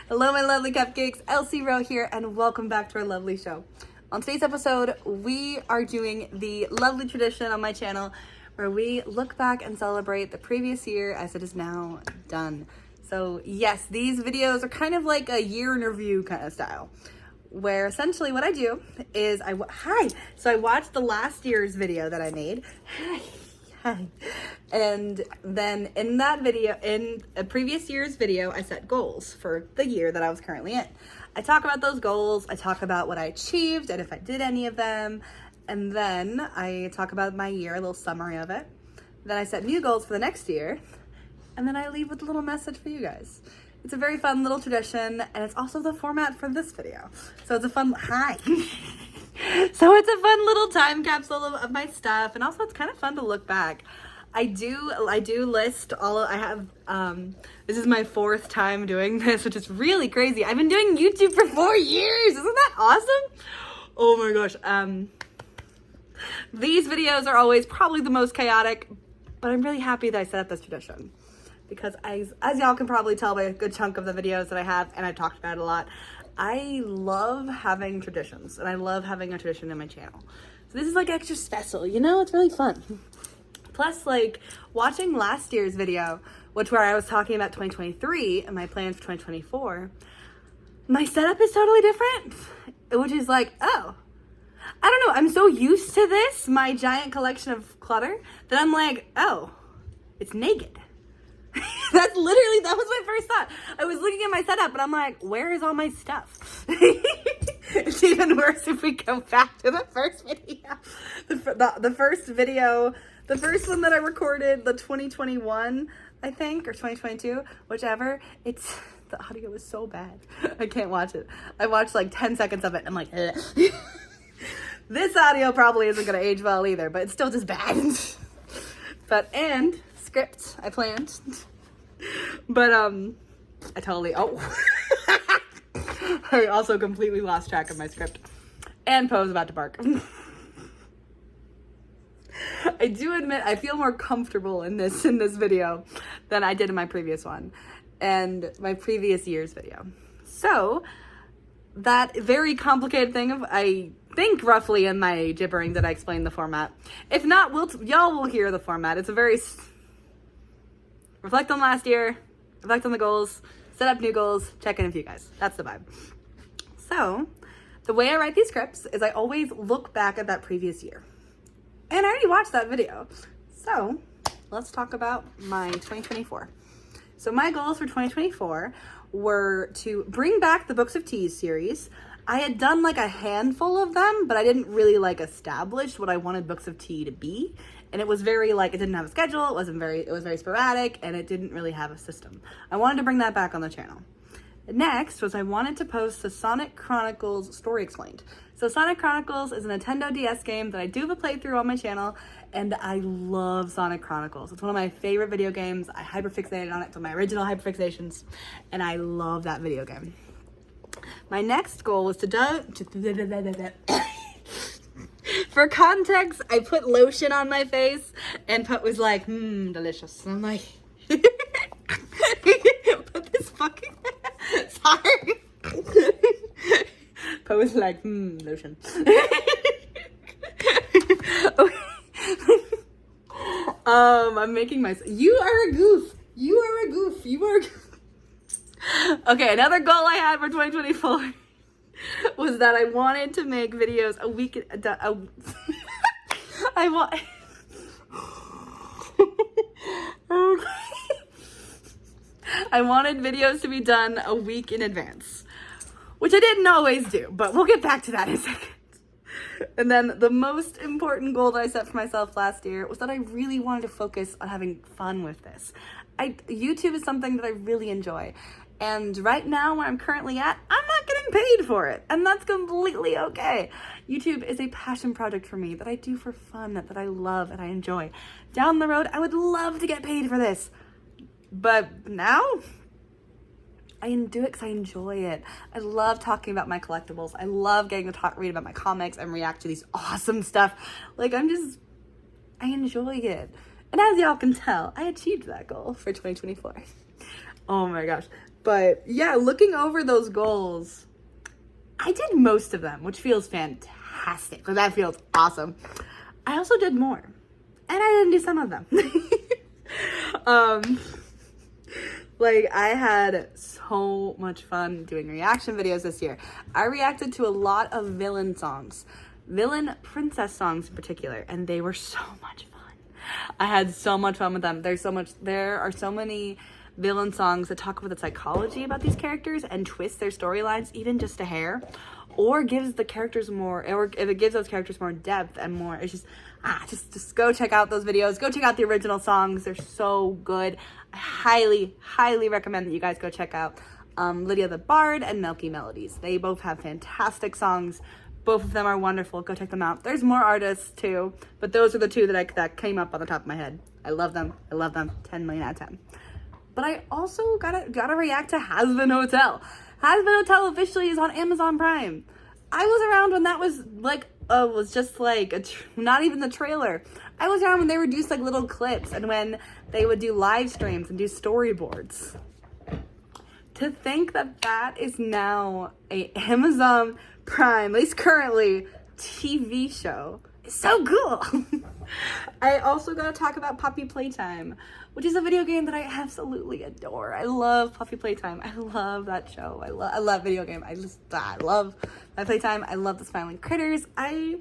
Hello, my lovely cupcakes. Elsie Rowe here, and welcome back to our lovely show. On today's episode, we are doing the lovely tradition on my channel where we look back and celebrate the previous year as it is now done. So yes, these videos are kind of like a year in review kind of style, where essentially what I do is I watched the last year's video that I made. Hi. And then in that video, in a previous year's video, I set goals for the year that I was currently in. I talk about those goals, I talk about what I achieved and if I did any of them, and then I talk about my year, a little summary of it. Then I set new goals for the next year, and then I leave with a little message for you guys. It's a very fun little tradition, and it's also the format for this video. So it's a fun, So it's a fun little time capsule of my stuff, and also it's kind of fun to look back. I do list this is my 4th time doing this, which is really crazy. I've been doing YouTube for 4 years. Isn't that awesome? Oh my gosh. These videos are always probably the most chaotic, but I'm really happy that I set up this tradition. Because as y'all can probably tell by a good chunk of the videos that I have, and I've talked about it a lot, I love having traditions, and I love having a tradition in my channel. So this is like extra special, you know? It's really fun. Plus, like, watching last year's video, where I was talking about 2023 and my plans for 2024, my setup is totally different, which is like, oh, I don't know, I'm so used to this, my giant collection of clutter, that I'm like, oh, it's naked. That was my first thought. I was looking at my setup and I'm like, where is all my stuff? It's even worse if we go back to the first video. The first one that I recorded, the 2021, I think, or 2022, whichever, the audio was so bad. I can't watch it. I watched like 10 seconds of it and I'm like, ugh. This audio probably isn't going to age well either, but it's still just bad. And script I planned, but I also completely lost track of my script, and Poe's about to bark. I do admit I feel more comfortable in this video than I did in my previous one and my previous year's video. So that very complicated thing of, I think roughly in my gibbering that I explained the format. If not, y'all will hear the format. It's a very reflect on last year, reflect on the goals, set up new goals, check in with you guys. That's the vibe. So the way I write these scripts is I always look back at that previous year. And I already watched that video. So let's talk about my 2024. So my goals for 2024 were to bring back the Books of Teas series. I had done like a handful of them, but I didn't really like establish what I wanted Books of Tea to be. And it was very like, it didn't have a schedule, it was very sporadic, and it didn't really have a system. I wanted to bring that back on the channel. Next was I wanted to post the Sonic Chronicles Story Explained. So Sonic Chronicles is a Nintendo DS game that I do have a playthrough on my channel, and I love Sonic Chronicles. It's one of my favorite video games. I hyperfixated on it to my original hyperfixations, and I love that video game. My next goal was for context, I put lotion on my face, and Put was like, delicious. And I'm like, put this fucking, sorry. Put was like, lotion. I'm making myself, you are a goof. Okay, another goal I had for 2024 was that I wanted to make videos a week. I wanted videos to be done a week in advance, which I didn't always do, but we'll get back to that in a second. And then the most important goal that I set for myself last year was that I really wanted to focus on having fun with this. YouTube is something that I really enjoy. And right now, where I'm currently at, I'm not getting paid for it. And that's completely okay. YouTube is a passion project for me that I do for fun, that I love and I enjoy. Down the road, I would love to get paid for this. But now, I do it because I enjoy it. I love talking about my collectibles. I love getting to read about my comics and react to these awesome stuff. Like, I enjoy it. And as y'all can tell, I achieved that goal for 2024. Oh my gosh. But yeah, looking over those goals, I did most of them, which feels fantastic. So that feels awesome. I also did more, and I didn't do some of them. Like, I had so much fun doing reaction videos this year. I reacted to a lot of villain songs, villain princess songs in particular, and they were so much fun. I had so much fun with them. There are so many villain songs that talk about the psychology about these characters and twist their storylines even just a hair, or gives the characters more, or if it gives those characters more depth and more, it's just go check out those videos. Go check out the original songs. They're so good. I highly recommend that you guys go check out Lydia the Bard and Milky Melodies. They both have fantastic songs. Both of them are wonderful. Go check them out. There's more artists too, but those are the two that came up on the top of my head. I love them. 10 million out of 10. But I also gotta react to Hazbin Hotel. Hazbin Hotel officially is on Amazon Prime. I was around when that was like, not even the trailer. I was around when they would do like little clips and when they would do live streams and do storyboards. To think that is now a Amazon Prime, at least currently, TV show is so cool. I also gotta talk about Poppy Playtime, which is a video game that I absolutely adore. I love Poppy Playtime. I love that show. I love video game. I love my playtime. I love the smiling critters. I've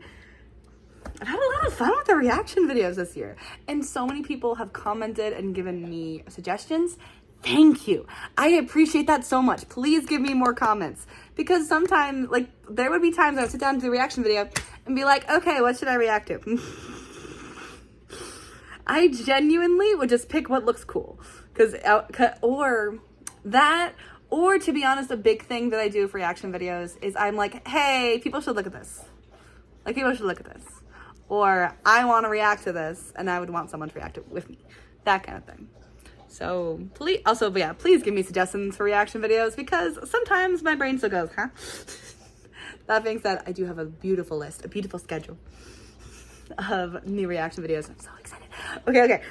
had a lot of fun with the reaction videos this year, and so many people have commented and given me suggestions. Thank you. I appreciate that so much. Please give me more comments, because sometimes, like, there would be times I would sit down to the reaction video and be like, okay, what should I react to? I genuinely would just pick what looks cool, or to be honest, a big thing that I do for reaction videos is I'm like, hey, people should look at this. Like, people should look at this. Or I want to react to this, and I would want someone to react to it with me. That kind of thing. So please give me suggestions for reaction videos, because sometimes my brain still goes, huh? That being said, I do have a beautiful list, a beautiful schedule of new reaction videos. I'm so excited. Okay.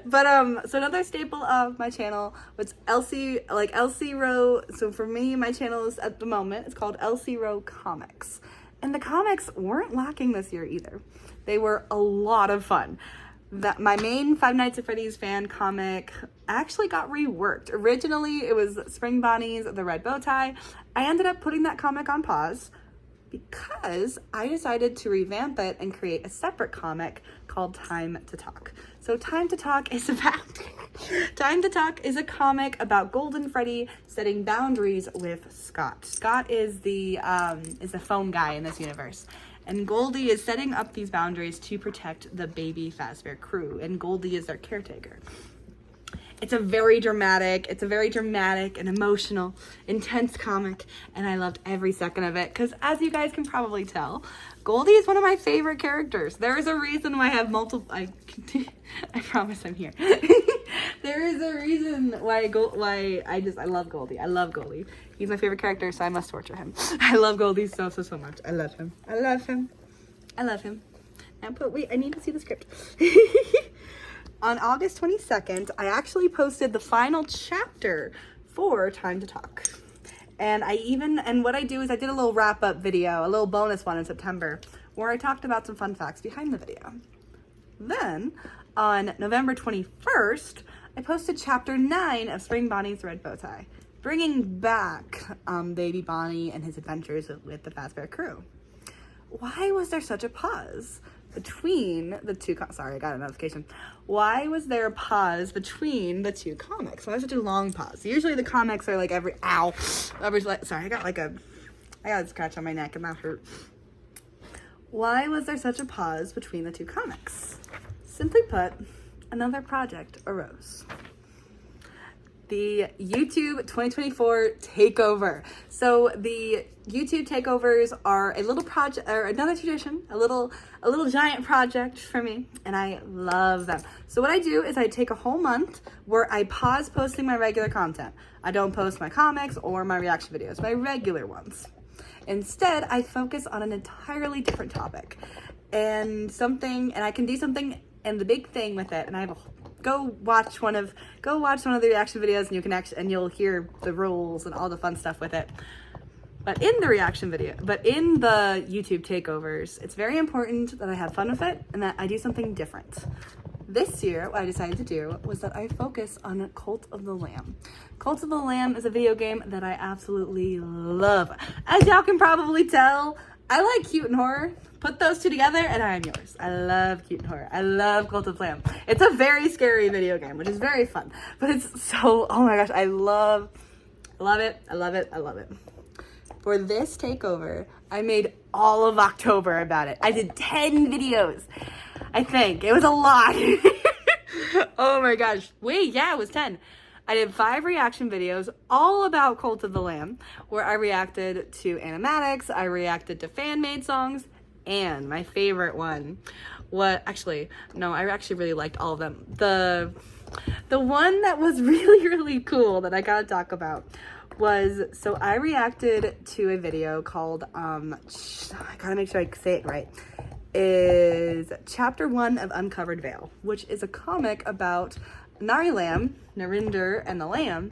But so another staple of my channel was Elsie Rowe. So for me, my channel is at the moment, it's called Elsie Rowe Comics. And the comics weren't lacking this year either. They were a lot of fun. My main Five Nights at Freddy's fan comic actually got reworked. Originally, it was Spring Bonnie's The Red Bow Tie. I ended up putting that comic on pause because I decided to revamp it and create a separate comic called Time to Talk. So Time to Talk is a comic about Golden Freddy setting boundaries with Scott. Scott is the phone guy in this universe. And Goldie is setting up these boundaries to protect the baby Fazbear crew, and Goldie is their caretaker. It's a very dramatic and emotional, intense comic, and I loved every second of it, because as you guys can probably tell, Goldie is one of my favorite characters. There is a reason why I have multiple, I promise I'm here. There is a reason why I love Goldie. I love Goldie. He's my favorite character, so I must torture him. I love Goldie so much. I love him. Now, wait, I need to see the script. On August 22nd, I actually posted the final chapter for Time to Talk. And what I do is I did a little wrap-up video, a little bonus one in September, where I talked about some fun facts behind the video. Then, on November 21st, I posted chapter 9 of Spring Bonnie's Red Bow Tie, bringing back baby Bonnie and his adventures with the Fazbear crew. Why was there such a pause between the two? Sorry, I got a notification. Why was there a pause between the two comics? Why was such a long pause? Usually the comics are like sorry, I got a scratch on my neck and that hurt. Why was there such a pause between the two comics? Simply put, another project arose. The YouTube 2024 takeover. So the YouTube takeovers are a little project, or another tradition, a little giant project for me, and I love them. So what I do is I take a whole month where I pause posting my regular content. I don't post my comics or my reaction videos, my regular ones. Instead, I focus on an entirely different topic and I can do something, and the big thing with it, and I have a go watch one of the reaction videos, and you can and you'll hear the rules and all the fun stuff with it. But in the YouTube takeovers, it's very important that I have fun with it and that I do something different. This year, what I decided to do was that I focus on Cult of the Lamb. Cult of the Lamb is a video game that I absolutely love. As y'all can probably tell, I like cute and horror. Put those two together and I am yours. I love cute and horror. I love Cult of the Lamb. It's a very scary video game, which is very fun. But it's so, oh my gosh, I love it. For this takeover, I made all of October about it. I did 10 videos. I think. It was a lot. Oh my gosh. Wait, yeah, it was 10. I did 5 reaction videos all about Cult of the Lamb, where I reacted to animatics, I reacted to fan-made songs, and my favorite one, I actually really liked all of them. The one that was really, really cool that I gotta talk about was, so I reacted to a video called, I gotta make sure I say it right, is Chapter 1 of Uncovered Veil, which is a comic about Narilamb, Narinder, and the Lamb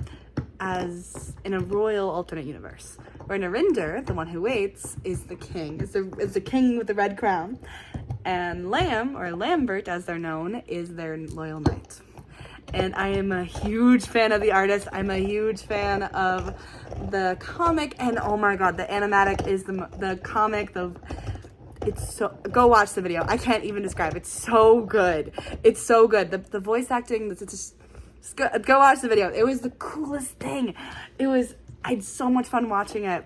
as in a royal alternate universe, where Narinder, the one who waits, is the king, is the king with the red crown, and Lamb, or Lambert as they're known, is their loyal knight. And I am a huge fan of the artist. I'm a huge fan of the comic, and oh my god, the animatic is the comic, it's so, go watch the video. I can't even describe. It's so good. It's so good. The voice acting, just go watch the video. It was the coolest thing. I had so much fun watching it.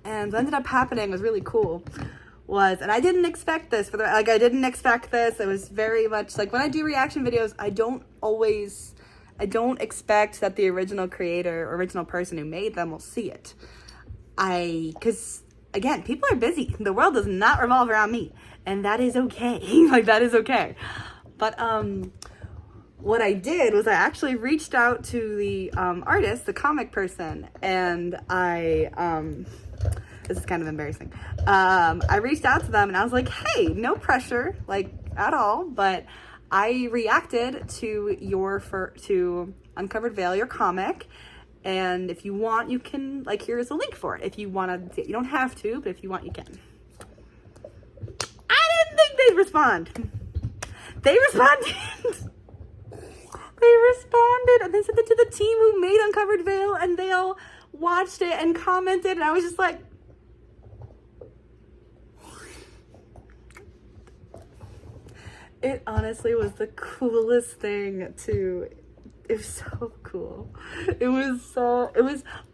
And what ended up happening was really cool. And I didn't expect this I didn't expect this. It was very much like when I do reaction videos, I don't expect that the original creator or original person who made them will see it. Because again, people are busy. The world does not revolve around me, and that is okay. That is okay. But what I did was I actually reached out to the artist, the comic person, and this is kind of embarrassing. I reached out to them and I was like, hey, no pressure, at all, but I reacted to Uncovered Veil, your comic, and if you want, you can, here's a link for it. If you want to, you don't have to, but if you want, you can. I didn't think they'd respond. They responded. They responded, and they sent it to the team who made Uncovered Veil, and they all watched it and commented, and I was just like, it honestly was the coolest thing it was so cool.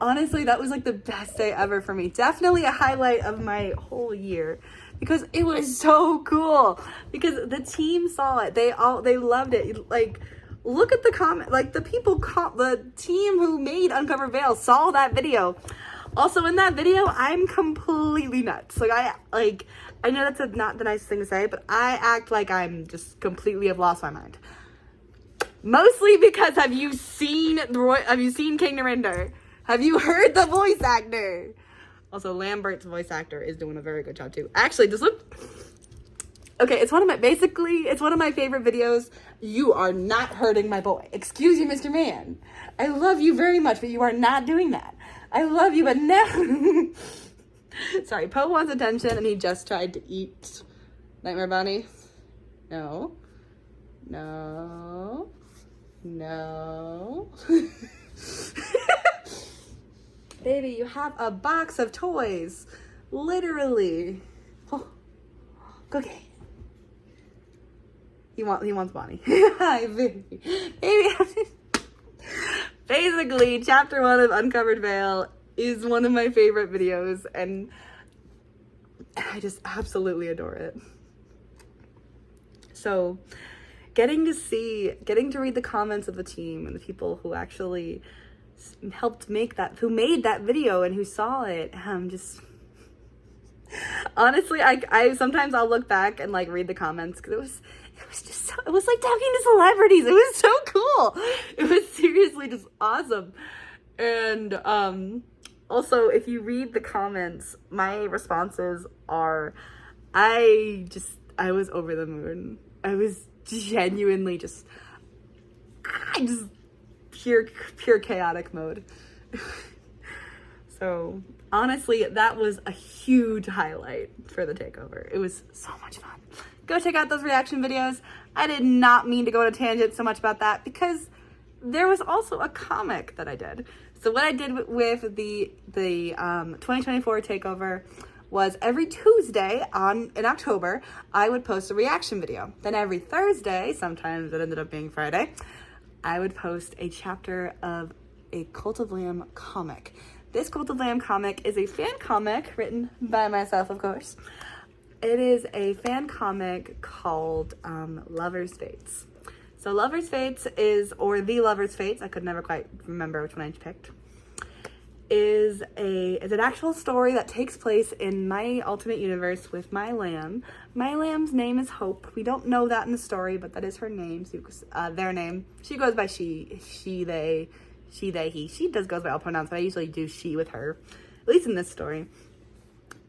Honestly, that was the best day ever for me. Definitely a highlight of my whole year, because it was so cool, because the team saw it. They loved it. Look at the comment, the team who made Uncovered Veil saw that video. Also in that video, I'm completely nuts. I know that's not the nicest thing to say, but I act like I'm just completely have lost my mind. Mostly because have you seen King Narinder? Have you heard the voice actor? Also, Lambert's voice actor is doing a very good job too. Actually, just look. Okay, it's one of my favorite videos. You are not hurting my boy. Excuse you, Mr. Man. I love you very much, but you are not doing that. I love you, but no. Sorry, Poe wants attention, and he just tried to eat Nightmare Bunny. No. Baby, you have a box of toys. Literally. Oh, okay. He wants Bonnie. Hi, baby. Basically, Chapter 1 of Uncovered Veil is one of my favorite videos, and I just absolutely adore it. So, getting to read the comments of the team and the people who actually helped make that, who made that video and who saw it, just honestly, I sometimes I'll look back and read the comments, because it was like talking to celebrities. It was so cool. It was seriously just awesome. And also, if you read the comments, my responses are, I was over the moon. I was genuinely just just pure chaotic mode. So honestly, that was a huge highlight for the takeover. It was so much fun. Go check out those reaction videos. I did not mean to go on a tangent so much about that because there was also a comic that I did. So what I did with the 2024 takeover was every Tuesday in October, I would post a reaction video. Then every Thursday, sometimes it ended up being Friday, I would post a chapter of a Cult of Lamb comic. This Cult of Lamb comic is a fan comic written by myself, of course. It is a fan comic called Lover's Fates. So Lover's Fates or The Lover's Fates, I could never quite remember which one I picked, is an actual story that takes place in my alternate universe with my lamb. My lamb's name is Hope. We don't know that in the story, but that is her name, their name. She goes by she, they, he. She goes by all pronouns, but I usually do she with her, at least in this story.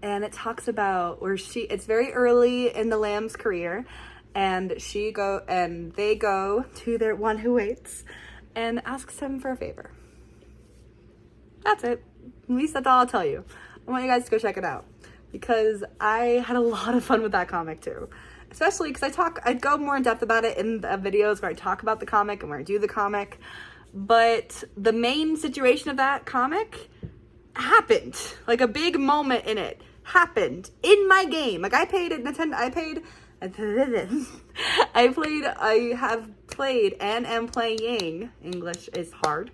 And it talks about it's very early in the lamb's career, and they go to their one who waits and asks him for a favor. That's it. At least that's all I'll tell you. I want you guys to go check it out because I had a lot of fun with that comic too. Especially because I'd go more in depth about it in the videos where I talk about the comic and where I do the comic. But the main situation of that comic happened. Like a big moment in it happened in my game. Like I have played and am playing, English is hard,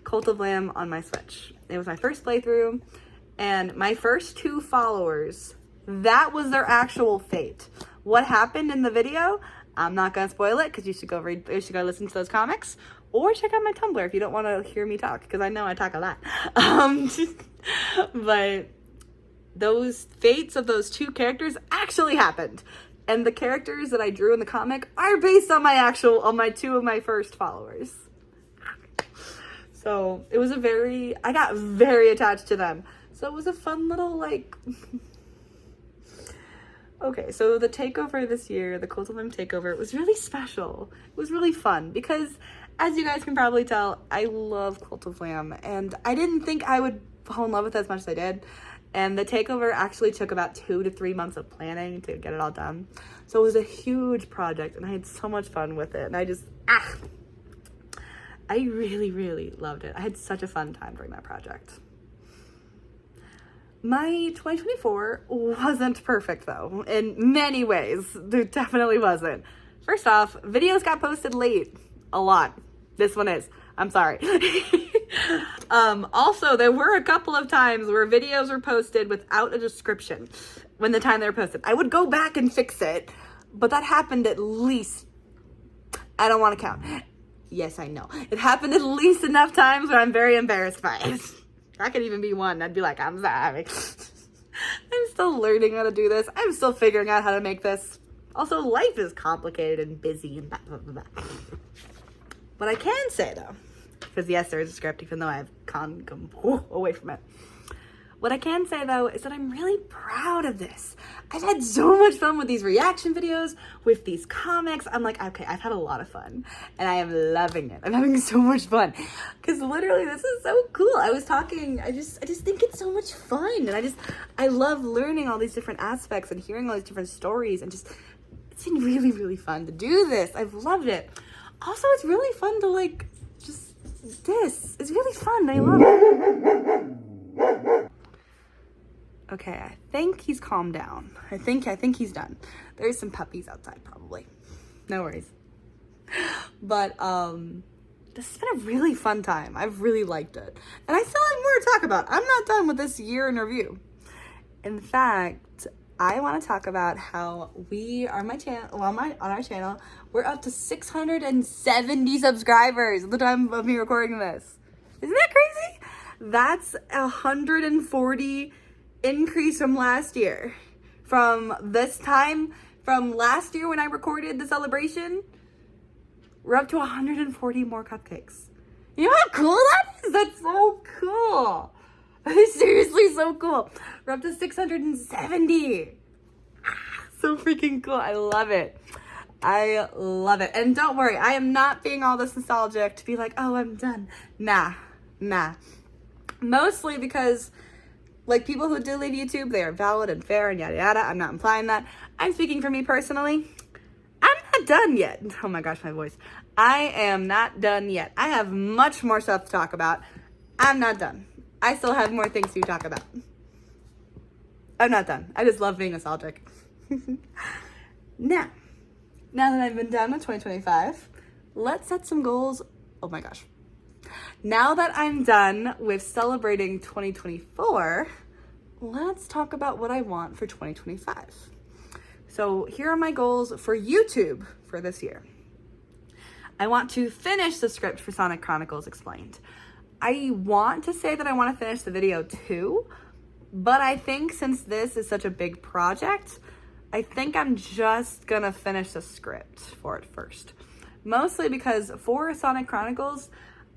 Cult of Lamb on my Switch. It was my first playthrough, and my first 2 followers, that was their actual fate. What happened in the video, I'm not gonna spoil it because you should go listen to those comics, or check out my Tumblr if you don't want to hear me talk, because I know I talk a lot. But those fates of those 2 characters actually happened. And the characters that I drew in the comic are based on my 2 of my first followers. So it was I got very attached to them. So it was a fun little okay, so the takeover this year, the Cult of Lamb takeover, it was really special. It was really fun because, as you guys can probably tell, I love Cult of Lamb, and I didn't think I would fall in love with it as much as I did. And the takeover actually took about 2 to 3 months of planning to get it all done. So it was a huge project, and I had so much fun with it. And I really, really loved it. I had such a fun time during that project. My 2024 wasn't perfect though, in many ways. It definitely wasn't. First off, videos got posted late. A lot. This one is. I'm sorry. Also, there were a couple of times where videos were posted without a description when the time they were posted. I would go back and fix it, but that happened at least, I don't want to count. Yes, I know. It happened at least enough times where I'm very embarrassed by it. That could even be one. I'd be like, I'm sorry. I'm still learning how to do this. I'm still figuring out how to make this. Also, life is complicated and busy and blah, blah, blah, blah. What I can say, though, because yes, there is a script, even though I've come away from it. What I can say, though, is that I'm really proud of this. I've had so much fun with these reaction videos, with these comics. I'm like, okay, I've had a lot of fun, and I am loving it. I'm having so much fun, because literally, this is so cool. I just think it's so much fun, and I love learning all these different aspects and hearing all these different stories, and it's been really, really fun to do this. I've loved it. Also, it's really fun to it's really fun. I love it. Okay, I think he's calmed down. I think he's done. There's some puppies outside probably. No worries. But this has been a really fun time. I've really liked it. And I still have more to talk about. I'm not done with this year in review. In fact, I want to talk about how we are on our channel, we're up to 670 subscribers at the time of me recording this. Isn't that crazy? That's 140 increase from last year. From last year when I recorded the celebration, we're up to 140 more cupcakes. You know how cool that is? That's so cool. That is seriously so cool. We're up to 670. So freaking cool. I love it. I love it. And don't worry, I am not being all this nostalgic to be like, oh, I'm done. Nah. Mostly because, like, people who do leave YouTube, they are valid and fair and yada yada. I'm not implying that. I'm speaking for me personally. I'm not done yet. Oh my gosh, my voice. I am not done yet. I have much more stuff to talk about. I'm not done. I still have more things to talk about. I'm not done. I just love being nostalgic. Now that I've been done with 2025, let's set some goals. Oh my gosh. Now that I'm done with celebrating 2024, let's talk about what I want for 2025. So here are my goals for YouTube for this year. I want to finish the script for Sonic Chronicles Explained. I want to say that I want to finish the video too, but I think since this is such a big project, I think I'm just gonna finish the script for it first. Mostly because for Sonic Chronicles,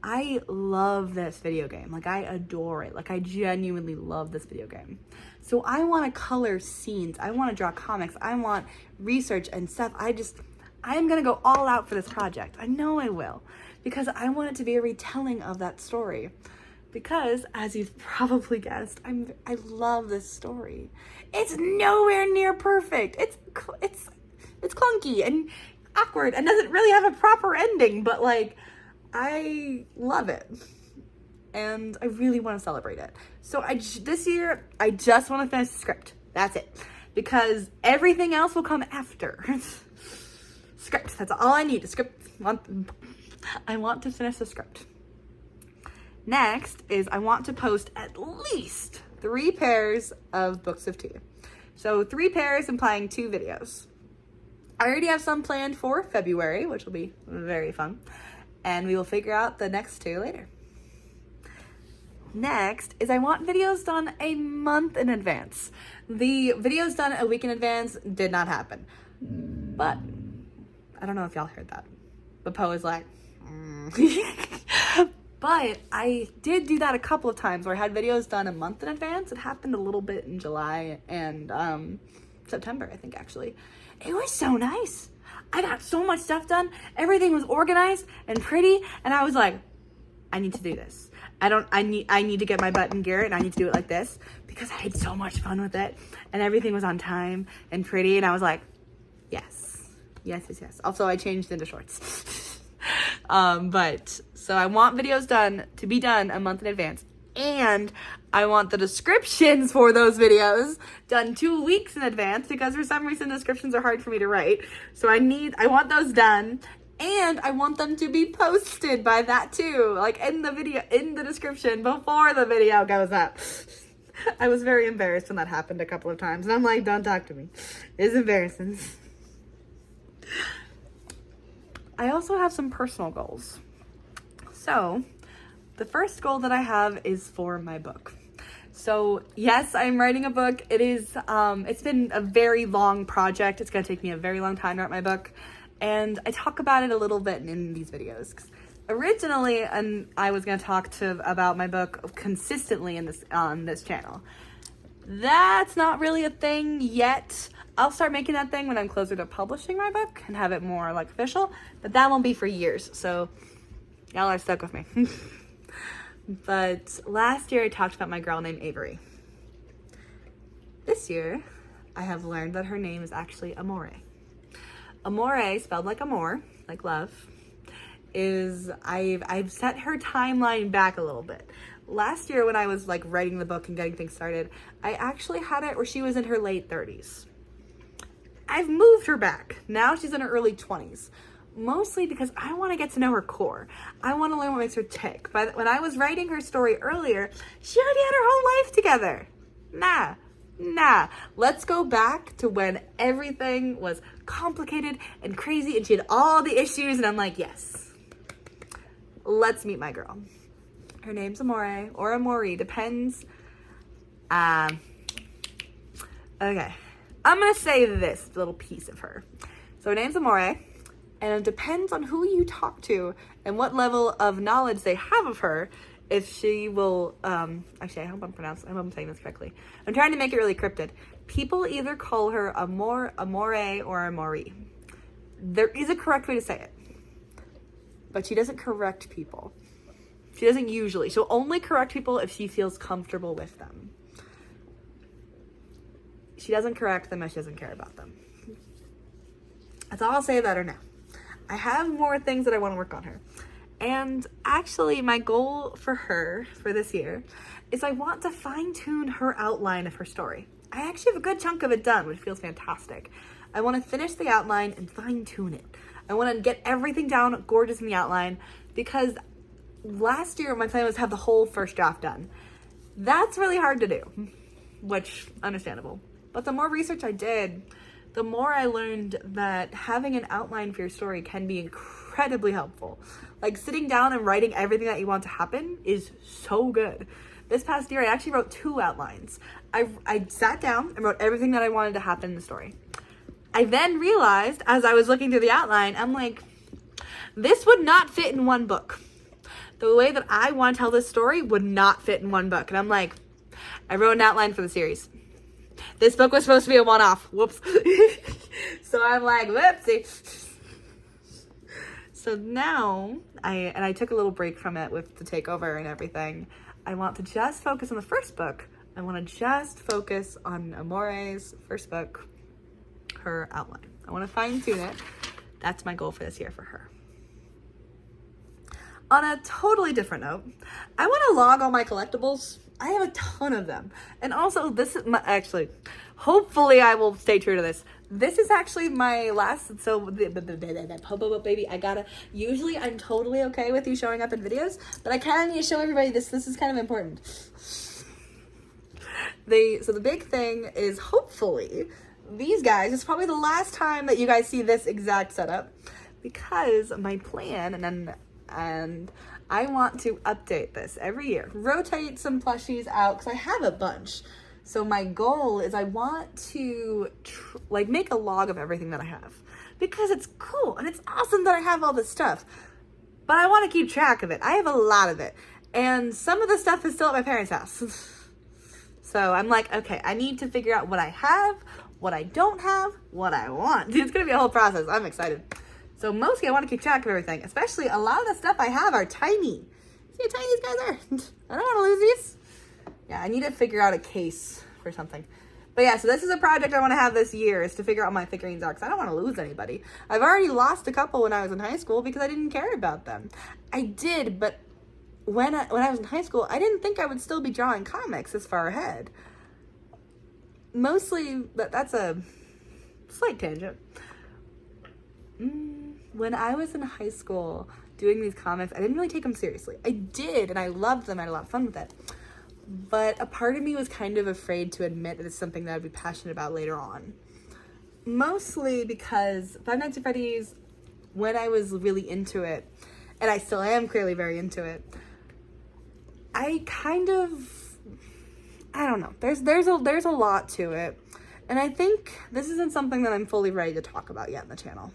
I love this video game. Like, I adore it. Like, I genuinely love this video game. So I want to color scenes. I want to draw comics. I want research and stuff. I'm going to go all out for this project. I know I will. Because I want it to be a retelling of that story. Because, as you've probably guessed, I love this story. It's nowhere near perfect. It's clunky and awkward and doesn't really have a proper ending. But, like, I love it. And I really want to celebrate it. So this year, I just want to finish the script. That's it. Because everything else will come after. Script. That's all I need. The script. I want to finish the script. Next is I want to post at least 3 pairs of books of tea. So 3 pairs implying 2 videos. I already have some planned for February, which will be very fun. And we will figure out the next 2 later. Next is I want videos done a month in advance. The videos done a week in advance did not happen. But I don't know if y'all heard that. But Poe is like, But I did do that a couple of times where I had videos done a month in advance. It happened a little bit in July and September, I think, actually. It was so nice. I got so much stuff done. Everything was organized and pretty. And I was like, I need to do this. I need to get my butt in gear and I need to do it like this because I had so much fun with it and everything was on time and pretty. And I was like, yes. Also, I changed into shorts. So I want videos to be done a month in advance. And I want the descriptions for those videos done 2 weeks in advance because for some reason descriptions are hard for me to write. So I want those done and I want them to be posted by that too. Like in the description before the video goes up. I was very embarrassed when that happened a couple of times. And I'm like, don't talk to me. It's embarrassing. I also have some personal goals. So the first goal that I have is for my book. So yes, I'm writing a book. It's been a very long project. It's gonna take me a very long time to write my book. And I talk about it a little bit in these videos. Originally, I was gonna talk about my book consistently on this channel. That's not really a thing yet. I'll start making that thing when I'm closer to publishing my book and have it more like official, but that won't be for years. So y'all are stuck with me. But last year I talked about my girl named Avery. This year I have learned that her name is actually Amore. Amore, spelled like amour, like love, I've set her timeline back a little bit. Last year when I was like writing the book and getting things started, I actually had it where she was in her late 30s. I've moved her back. Now she's in her early 20s. Mostly because I want to get to know her core. I want to learn what makes her tick. But when I was writing her story earlier, she already had her whole life together. Nah. Let's go back to when everything was complicated and crazy and she had all the issues. And I'm like, yes. Let's meet my girl. Her name's Amore or Amori, depends. Okay. I'm going to say this little piece of her. So her name's Amore. And it depends on who you talk to and what level of knowledge they have of her, if she will, actually, I hope I'm saying this correctly. I'm trying to make it really cryptic. People either call her Amore, or Amori. There is a correct way to say it, but she doesn't correct people. She doesn't usually. She'll only correct people if she feels comfortable with them. She doesn't correct them if she doesn't care about them. That's all I'll say about her now. I have more things that I want to work on her. And actually, my goal for her for this year is I want to fine-tune her outline of her story. I actually have a good chunk of it done, which feels fantastic. I want to finish the outline and fine-tune it. I want to get everything down gorgeous in the outline, because last year my plan was to have the whole first draft done. That's really hard to do, which, understandable. But the more research I did, the more I learned that having an outline for your story can be incredibly helpful. Like, sitting down and writing everything that you want to happen is so good. This past year, I actually wrote 2 outlines. I sat down and wrote everything that I wanted to happen in the story. I then realized, as I was looking through the outline, I'm like, this would not fit in one book. The way that I want to tell this story would not fit in one book. And I'm like, I wrote an outline for the series. This book was supposed to be a one-off. Whoops. So I'm like, whoopsie. So now, I took a little break from it with the takeover and everything. I want to just focus on the first book. I want to just focus on Amore's first book, her outline. I want to fine-tune it. That's my goal for this year for her. On a totally different note, I want to log all my collectibles. I have a ton of them. And also, this is actually, hopefully I will stay true to this. This is actually my last, so, baby, usually I'm totally okay with you showing up in videos, but I kind of need to show everybody this is kind of important. So the big thing is, hopefully, these guys, it's probably the last time that you guys see this exact setup, because my plan, and I want to update this every year. Rotate some plushies out, because I have a bunch. So my goal is I want to make a log of everything that I have, because it's cool and it's awesome that I have all this stuff, but I want to keep track of it. I have a lot of it, and some of the stuff is still at my parents' house. So I'm like, okay, I need to figure out what I have, what I don't have, what I want. It's going to be a whole process. I'm excited. So mostly I want to keep track of everything, especially a lot of the stuff I have are tiny. See how tiny these guys are? I don't want to lose these. Yeah, I need to figure out a case for something. But yeah, so this is a project I want to have this year, is to figure out what my figurines are, because I don't want to lose anybody. I've already lost a couple when I was in high school because I didn't care about them. I did, but when I was in high school, I didn't think I would still be drawing comics this far ahead. Mostly, that's a slight tangent. When I was in high school doing these comics, I didn't really take them seriously. I did, and I loved them. I had a lot of fun with it. But a part of me was kind of afraid to admit that it's something that I'd be passionate about later on. Mostly because Five Nights at Freddy's, when I was really into it, and I still am clearly very into it, I don't know. There's a lot to it. And I think this isn't something that I'm fully ready to talk about yet in the channel.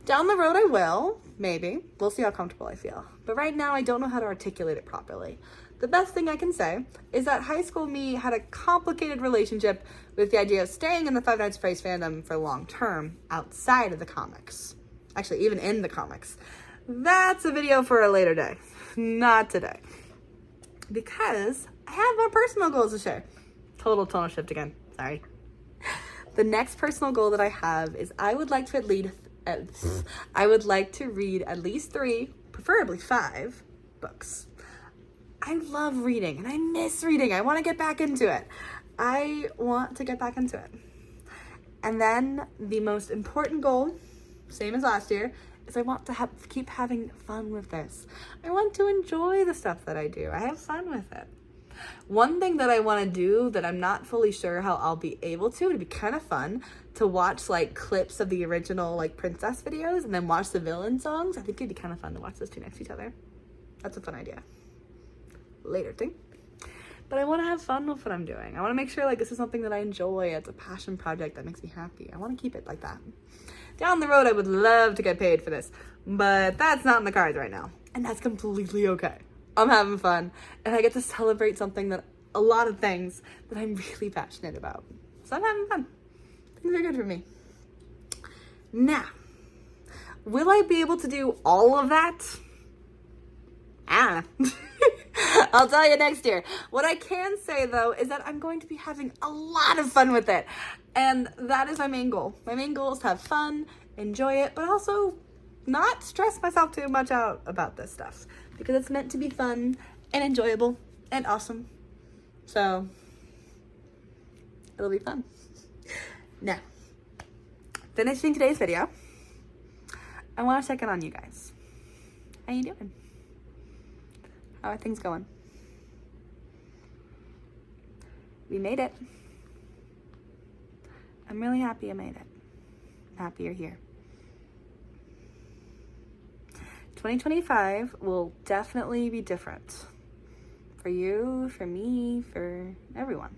Down the road I will, maybe. We'll see how comfortable I feel. But right now I don't know how to articulate it properly. The best thing I can say is that high school me had a complicated relationship with the idea of staying in the Five Nights at Freddy's fandom for long term outside of the comics. Actually, even in the comics. That's a video for a later day. Not today. Because I have more personal goals to share. Total tonal shift again. Sorry. The next personal goal that I have is I would like to read at least 3, preferably 5 books. I love reading and I miss reading. I want to get back into it. And then the most important goal, same as last year, is I want to keep having fun with this. I want to enjoy the stuff that I do. I have fun with it. One thing that I want to do that I'm not fully sure how I'll be able to, it'd be kind of fun to watch clips of the original princess videos and then watch the villain songs. I think it'd be kind of fun to watch those two next to each other. That's a fun idea. Later thing. But I want to have fun with what I'm doing. I want to make sure this is something that I enjoy. It's a passion project that makes me happy. I want to keep it like that. Down the road, I would love to get paid for this, but that's not in the cards right now. And that's completely okay. I'm having fun, and I get to celebrate a lot of things that I'm really passionate about. So I'm having fun. Things are good for me. Now, Will I be able to do all of that? I don't know. I'll tell you next year. What I can say though is that I'm going to be having a lot of fun with it. And that is my main goal. My main goal is to have fun, enjoy it, but also not stress myself too much out about this stuff because it's meant to be fun and enjoyable and awesome. So it'll be fun. Now, finishing today's video, I want to check in on you guys. How you doing? How are things going? We made it. I'm really happy I made it. I'm happy you're here. 2025 will definitely be different. For you, for me, for everyone.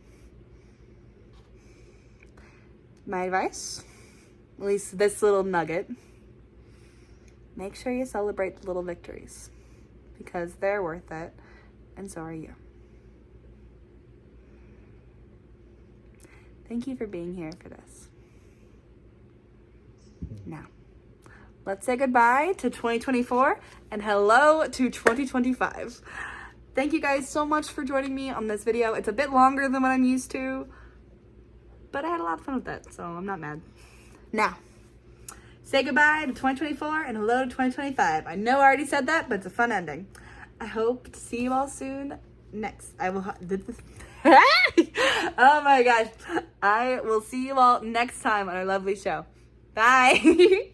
My advice, at least this little nugget, make sure you celebrate the little victories because they're worth it and so are you. Thank you for being here for this. Now, let's say goodbye to 2024 and hello to 2025. Thank you guys so much for joining me on this video. It's a bit longer than what I'm used to, but I had a lot of fun with that, so I'm not mad. Now, say goodbye to 2024 and hello to 2025. I know I already said that, but it's a fun ending. I hope to see you all soon. Oh my gosh. I will see you all next time on our lovely show. Bye.